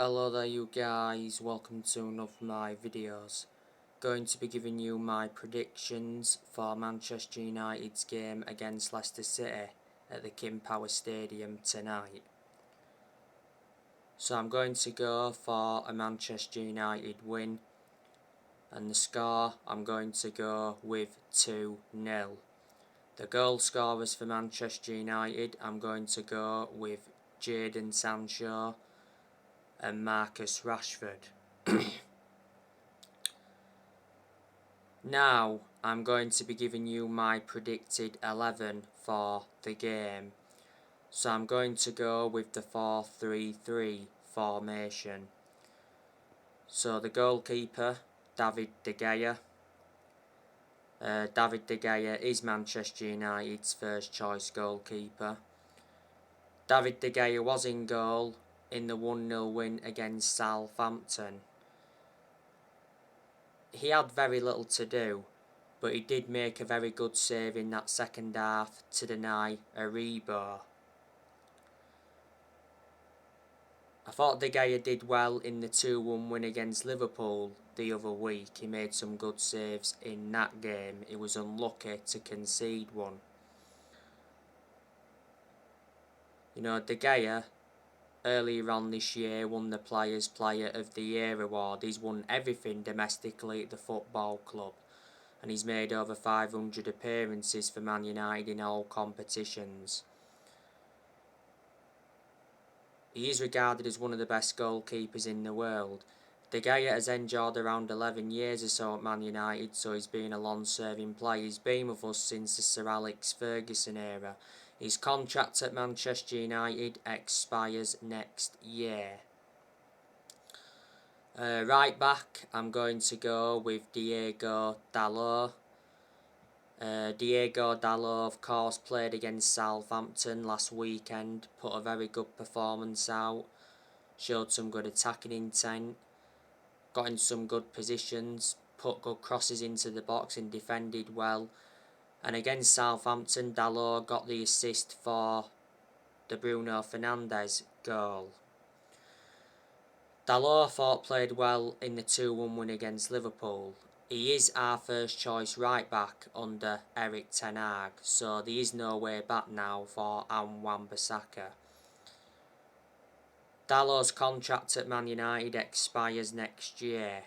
Hello there you guys, welcome to one of my videos. Going to be giving you my predictions for Manchester United's game against Leicester City at the King Power Stadium tonight. So I'm going to go for a Manchester United win, and the score I'm going to go with 2-0. The goal scorers for Manchester United I'm going to go with Jadon Sancho and Marcus Rashford. Now I'm going to be giving you my predicted 11 for the game. So I'm going to go with the 4-3-3 formation. So the goalkeeper, David De Gea. David De Gea is Manchester United's first choice goalkeeper. David De Gea was in goal in the 1-0 win against Southampton. He had very little to do, but he did make a very good save in that second half to deny a rebound. I thought De Gea did well in the 2-1 win against Liverpool the other week. He made some good saves in that game. He was unlucky to concede one. You know, De Gea earlier on this year won the Players' Player of the Year award. He's won everything domestically at the football club, and he's made over 500 appearances for Man United in all competitions. He is regarded as one of the best goalkeepers in the world. De Gea has endured around 11 years or so at Man United, so he's been a long-serving player. He's been with us since the Sir Alex Ferguson era. His contract at Manchester United expires next year. Right back, I'm going to go with Diego Dalot. Diego Dalot, of course, played against Southampton last weekend, put a very good performance out, showed some good attacking intent, got in some good positions, put good crosses into the box and defended well. And against Southampton, Dalot got the assist for the Bruno Fernandes goal. Dalot, I thought, played well in the 2-1 win against Liverpool. He is our first choice right back under Erik ten Hag, so there is no way back now for Wan-Bissaka. Dalot's contract at Man United expires next year.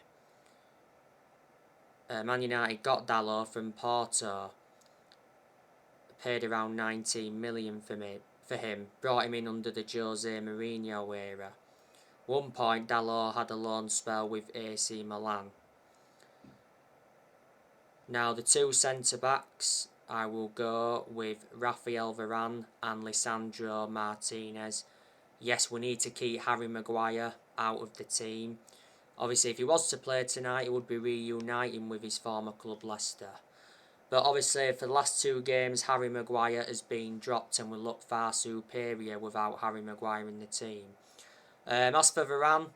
Man United got Dalot from Porto, paid around 19 million for him, brought him in under the Jose Mourinho era. One point Dalot had a loan spell with AC Milan. Now the two centre-backs, I will go with Rafael Varane and Lisandro Martinez. Yes, we need to keep Harry Maguire out of the team. Obviously, if he was to play tonight, he would be reuniting with his former club Leicester. But obviously, for the last two games, Harry Maguire has been dropped and will look far superior without Harry Maguire in the team. As for Varane,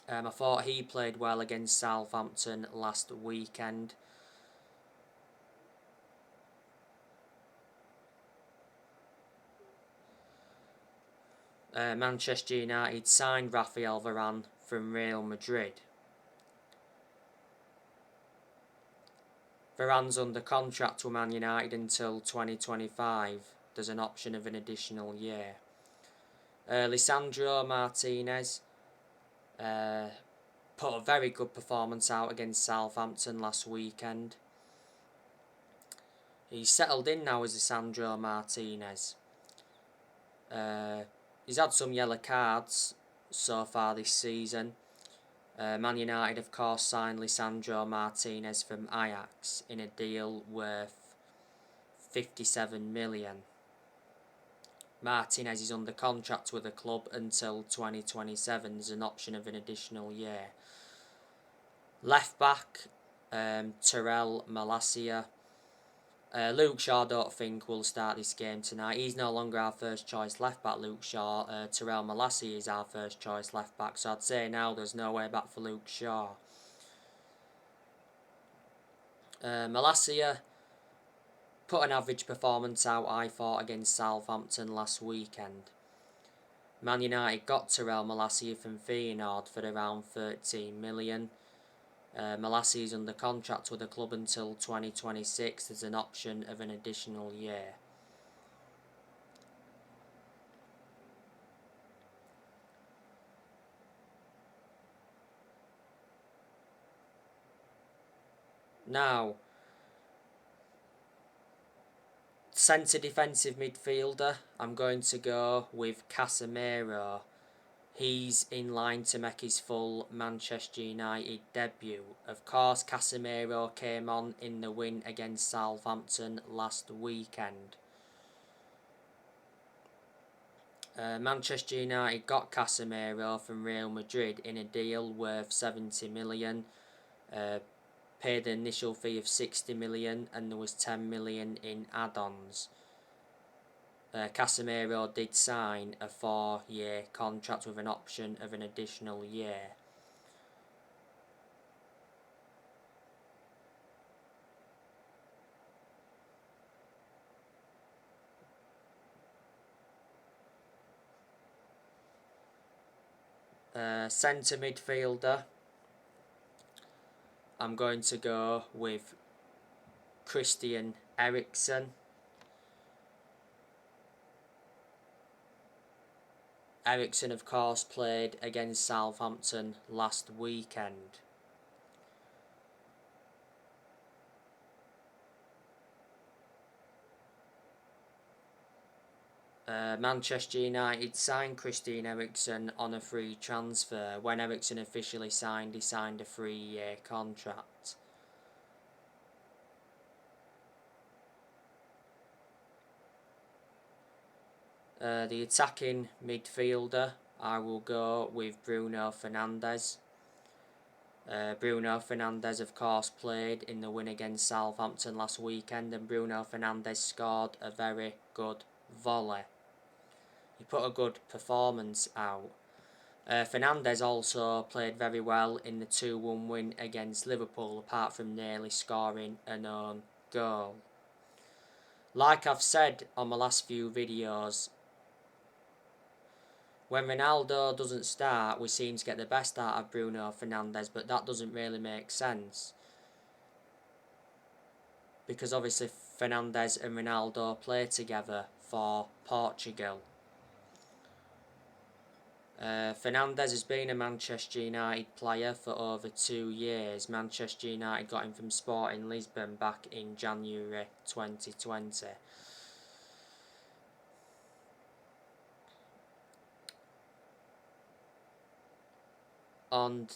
I thought he played well against Southampton last weekend. Manchester United signed Rafael Varane from Real Madrid. Varane's under contract with Man United until 2025. There's an option of an additional year. Lisandro Martinez put a very good performance out against Southampton last weekend. He's settled in now as Lisandro Martinez. He's had some yellow cards so far this season. Man United, of course, signed Lisandro Martinez from Ajax in a deal worth 57 million. Martinez is under contract with the club until 2027. There's an option of an additional year. Left back, Tyrell Malacia. Luke Shaw, I don't think will start this game tonight. He's no longer our first choice left back, Luke Shaw. Tyrell Malacia is our first choice left back, so I'd say now there's no way back for Luke Shaw. Malacia put an average performance out, I thought, against Southampton last weekend. Man United got Terrell Malacia from Feyenoord for around 13 million. Malacia is under contract with the club until 2026. There's an option of an additional year. Now, centre defensive midfielder, I'm going to go with Casemiro. He's in line to make his full Manchester United debut. Of course, Casemiro came on in the win against Southampton last weekend. Manchester United got Casemiro from Real Madrid in a deal worth 70 million. Paid the initial fee of 60 million and there was 10 million in add-ons. Casemiro did sign a 4-year contract with an option of an additional year. Centre midfielder, I'm going to go with Christian Eriksen. Eriksen, of course, played against Southampton last weekend. Manchester United signed Christian Eriksen on a free transfer. When Eriksen officially signed, he signed a 3-year contract. The attacking midfielder, I will go with Bruno Fernandes. Bruno Fernandes, of course, played in the win against Southampton last weekend, and Bruno Fernandes scored a very good volley. He put a good performance out. Fernandes also played very well in the 2-1 win against Liverpool, apart from nearly scoring an own goal. Like I've said on my last few videos, when Ronaldo doesn't start, we seem to get the best out of Bruno Fernandes, but that doesn't really make sense. Because obviously Fernandes and Ronaldo play together for Portugal. Fernandes has been a Manchester United player for over 2 years. Manchester United got him from Sporting Lisbon back in January 2020. On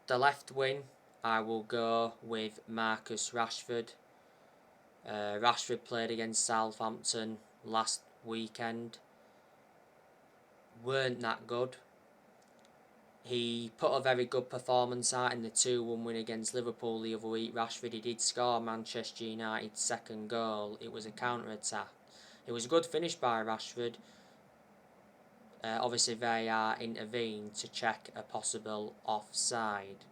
the left wing, I will go with Marcus Rashford. Rashford played against Southampton last weekend. Weren't that good. He put a very good performance out in the 2-1 win against Liverpool the other week. Rashford, he did score Manchester United's second goal. It was a counter-attack. It was a good finish by Rashford. Obviously VAR intervened to check a possible offside.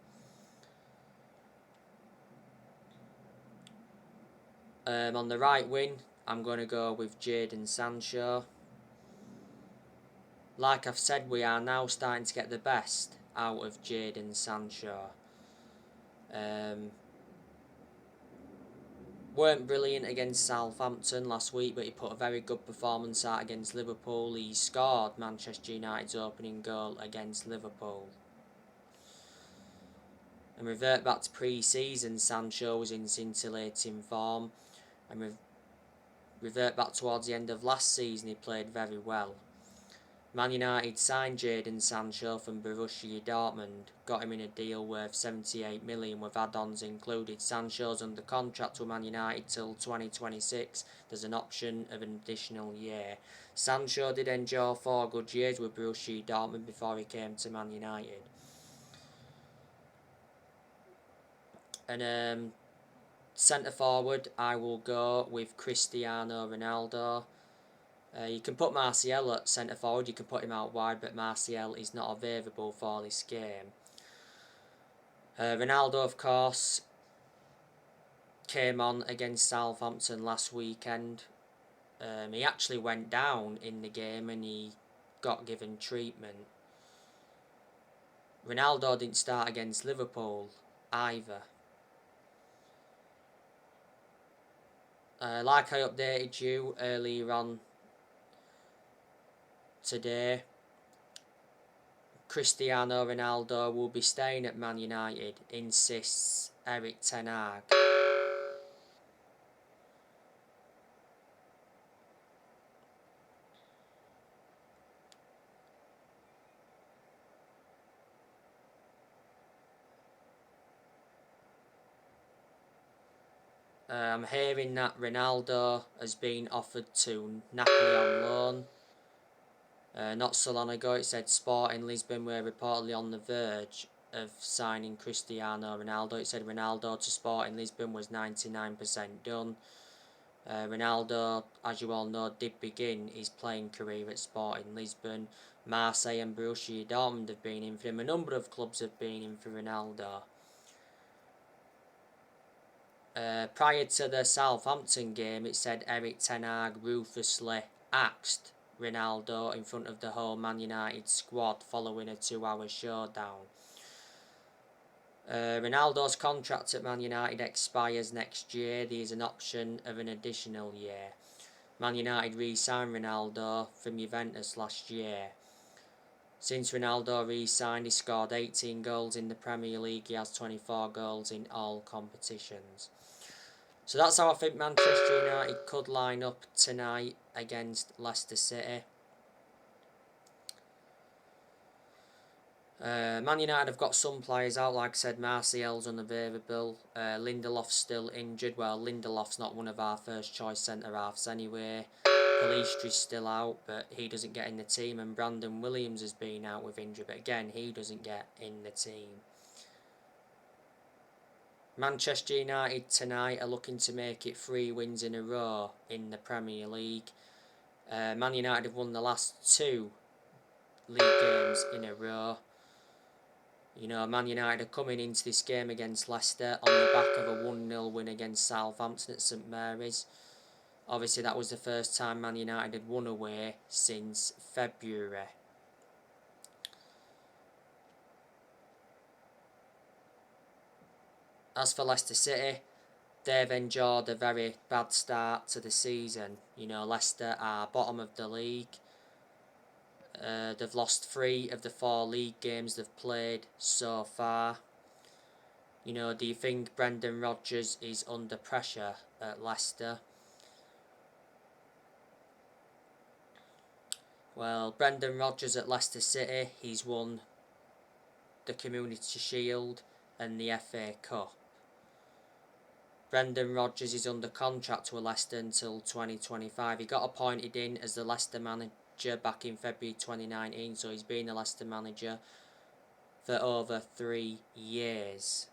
On the right wing, I'm going to go with Jadon Sancho. Like I've said, we are now starting to get the best out of Jadon Sancho. Weren't brilliant against Southampton last week, but he put a very good performance out against Liverpool. He scored Manchester United's opening goal against Liverpool. And revert back to pre-season, Sancho was in scintillating form. And revert back towards the end of last season, he played very well. Man United signed Jadon Sancho from Borussia Dortmund, got him in a deal worth 78 million with add-ons included. Sancho's under contract with Man United till 2026. There's an option of an additional year. Sancho did enjoy 4 good years with Borussia Dortmund before he came to Man United. And centre forward, I will go with Cristiano Ronaldo. You can put Martial at centre forward, you can put him out wide, but Martial is not available for this game. Ronaldo, of course, came on against Southampton last weekend. He actually went down in the game and he got given treatment. Ronaldo didn't start against Liverpool either. Like I updated you earlier on today, Cristiano Ronaldo will be staying at Man United, insists Erik ten Hag. I'm hearing that Ronaldo has been offered to Napoli on loan. Not so long ago it said Sporting Lisbon were reportedly on the verge of signing Cristiano Ronaldo. It said Ronaldo to Sporting Lisbon was 99% done. Ronaldo, as you all know, did begin his playing career at Sporting Lisbon. Marseille and Borussia Dortmund have been in for him. A number of clubs have been in for Ronaldo. Prior to the Southampton game, it said Erik ten Hag ruthlessly axed Ronaldo in front of the whole Man United squad following a 2-hour showdown. Ronaldo's contract at Man United expires next year. There is an option of an additional year. Man United re-signed Ronaldo from Juventus last year. Since Ronaldo re-signed, he scored 18 goals in the Premier League. He has 24 goals in all competitions. So that's how I think Manchester United could line up tonight against Leicester City. Man United have got some players out, like I said, Martial's unavailable, Lindelof's still injured. Well, Lindelof's not one of our first choice centre-halves anyway. Palistri's still out, but he doesn't get in the team, and Brandon Williams has been out with injury, but again, he doesn't get in the team. Manchester United tonight are looking to make it 3 wins in a row in the Premier League. Man United have won the last 2 league games in a row. You know, Man United are coming into this game against Leicester on the back of a 1-0 win against Southampton at St Mary's. Obviously, that was the first time Man United had won away since February. As for Leicester City, they've endured a very bad start to the season. You know, Leicester are bottom of the league. They've lost 3 of the 4 league games they've played so far. You know, do you think Brendan Rodgers is under pressure at Leicester? Well, Brendan Rodgers at Leicester City, he's won the Community Shield and the FA Cup. Brendan Rodgers is under contract with Leicester until 2025. He got appointed in as the Leicester manager back in February 2019, so he's been a Leicester manager for over 3 years.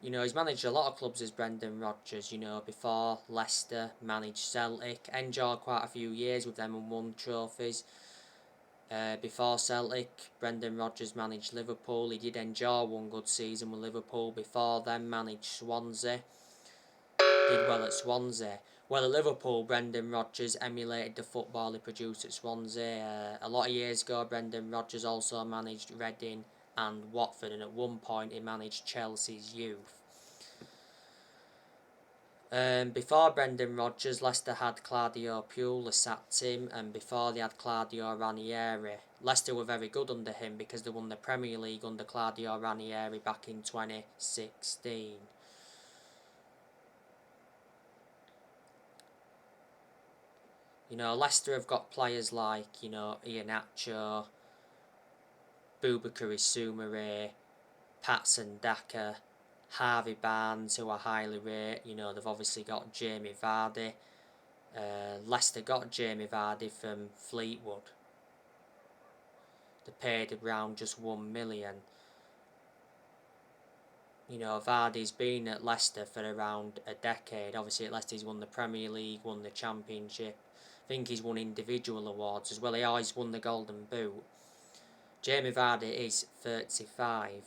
You know, he's managed a lot of clubs as Brendan Rodgers. You know, before Leicester, managed Celtic, enjoyed quite a few years with them and won trophies. Before Celtic, Brendan Rodgers managed Liverpool. He did enjoy one good season with Liverpool. Before then, managed Swansea. Did well at Swansea. Well, at Liverpool, Brendan Rodgers emulated the football he produced at Swansea. A lot of years ago, Brendan Rodgers also managed Reading and Watford, and at one point he managed Chelsea's youth. Before Brendan Rodgers, Leicester had Claudio Puel, sacked him, and before they had Claudio Ranieri. Leicester were very good under him because they won the Premier League under Claudio Ranieri back in 2016. You know, Leicester have got players like, you know, Iheanacho, Boubacar Soumare, Patson Daka, Harvey Barnes, who are highly rated. You know, they've obviously got Jamie Vardy. Leicester got Jamie Vardy from Fleetwood. They paid around just 1 million. You know, Vardy's been at Leicester for around a decade. Obviously at Leicester he's won the Premier League, won the Championship. I think he's won individual awards as well. He always won the Golden Boot. Jamie Vardy is 35.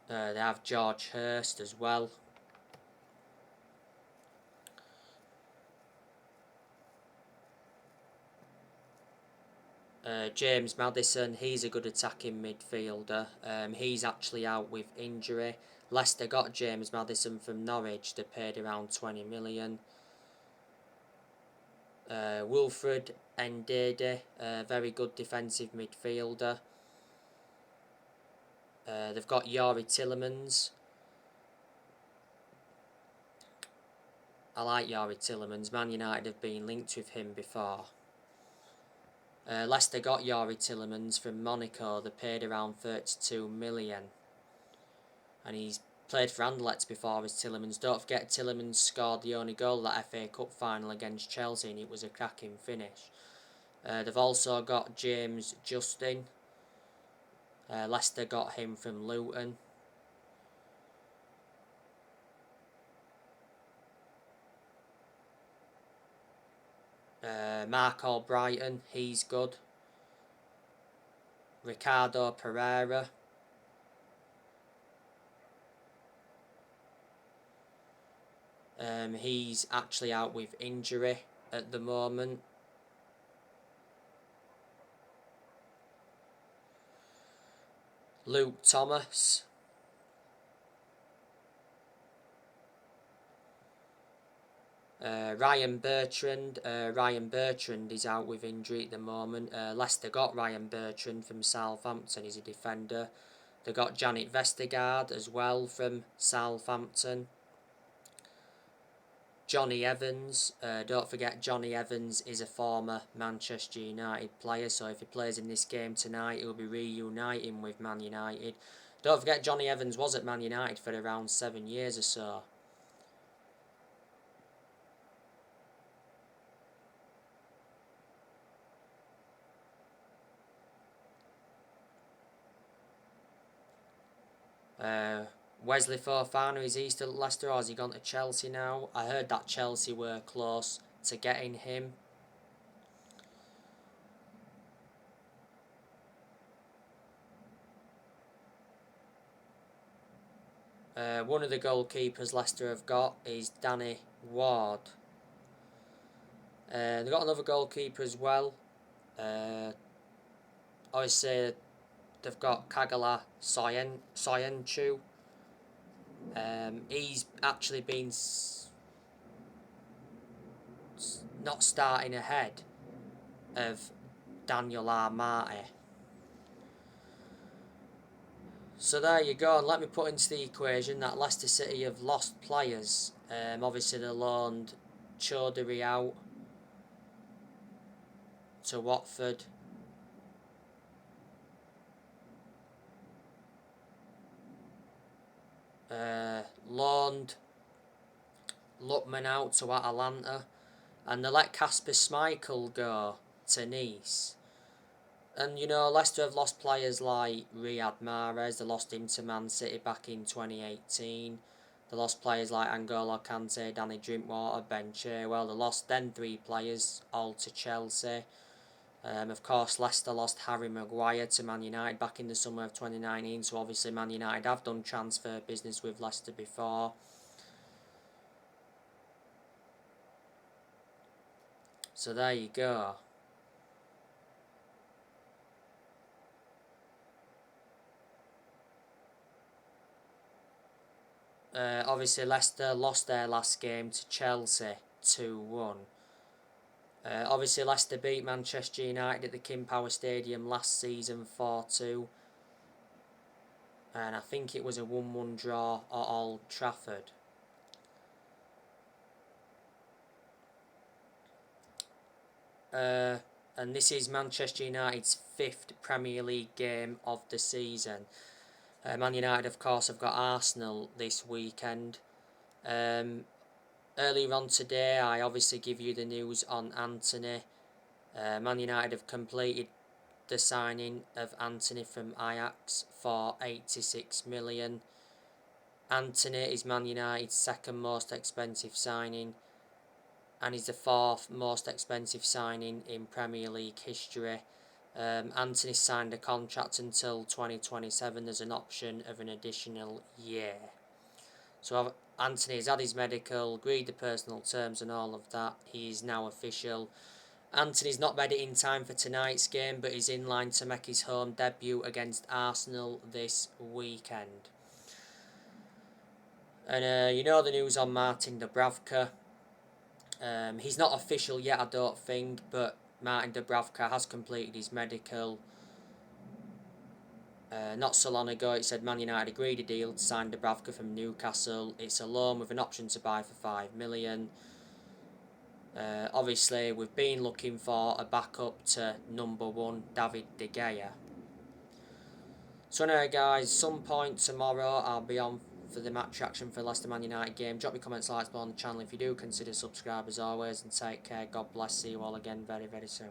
They have George Hurst as well, James Maddison, he's a good attacking midfielder. He's actually out with injury. Leicester got James Maddison from Norwich. They paid around 20 million. Wilfred Ndede, very good defensive midfielder. They've got Yori Tillemans. I like Yori Tillemans. Man United have been linked with him before. Leicester got Yori Tillemans from Monaco. They paid around 32 million. And he's played for Anderlecht before as Tillemans. Don't forget, Tillemans scored the only goal of that FA Cup final against Chelsea, and it was a cracking finish. They've also got James Justin. Leicester got him from Luton. Mark Albrighton, he's good. Ricardo Pereira. He's actually out with injury at the moment. Luke Thomas. Ryan Bertrand. Ryan Bertrand is out with injury at the moment. Leicester got Ryan Bertrand from Southampton. He's a defender. They got Janet Vestergaard as well from Southampton. Johnny Evans. Don't forget, Johnny Evans is a former Manchester United player, so if he plays in this game tonight, he'll be reuniting with Man United. Don't forget, Johnny Evans was at Man United for around 7 years or so. Wesley Fofana, is he still at Leicester or has he gone to Chelsea now? I heard that Chelsea were close to getting him. One of the goalkeepers Leicester have got is Danny Ward. They've got another goalkeeper as well. Obviously, they've got Kagala Soyuncu. He's actually been not starting ahead of Daniel Armati. So there you go, and let me put into the equation that Leicester City have lost players. Obviously they loaned Chaudhary out to Watford. Loaned Lookman out to Atalanta, and they let Kasper Schmeichel go to Nice. And you know, Leicester have lost players like Riyad Mahrez. They lost him to Man City back in 2018. They lost players like N'Golo Kante, Danny Drinkwater, Ben Chilwell. They lost then 3 players all to Chelsea. Of course, Leicester lost Harry Maguire to Man United back in the summer of 2019. So obviously Man United have done transfer business with Leicester before. So there you go. Obviously Leicester lost their last game to Chelsea 2-1. Obviously Leicester beat Manchester United at the King Power Stadium last season 4-2. And I think it was a 1-1 draw at Old Trafford. And this is Manchester United's 5th Premier League game of the season. Man United, of course, have got Arsenal this weekend. Earlier on today, I obviously give you the news on Anthony. Man United have completed the signing of Anthony from Ajax for 86 million. Anthony is Man United's 2nd most expensive signing, and is the 4th most expensive signing in Premier League history. Anthony signed a contract until 2027. There's an option of an additional year. So Anthony has had his medical, agreed the personal terms and all of that. He is now official. Anthony's not ready in time for tonight's game, but he's in line to make his home debut against Arsenal this weekend. And you know the news on Martin Dubravka. He's not official yet, I don't think, but Martin Dubravka has completed his medical. Not so long ago, it said Man United agreed a deal to sign Dubravka from Newcastle. It's a loan with an option to buy for $5 million. Obviously, we've been looking for a backup to number 1, David De Gea. So anyway, guys, some point tomorrow I'll be on for the match action for Leicester Man United game. Drop your comments, likes below on the channel if you do. Consider subscribe as always, and take care. God bless. See you all again very, very soon.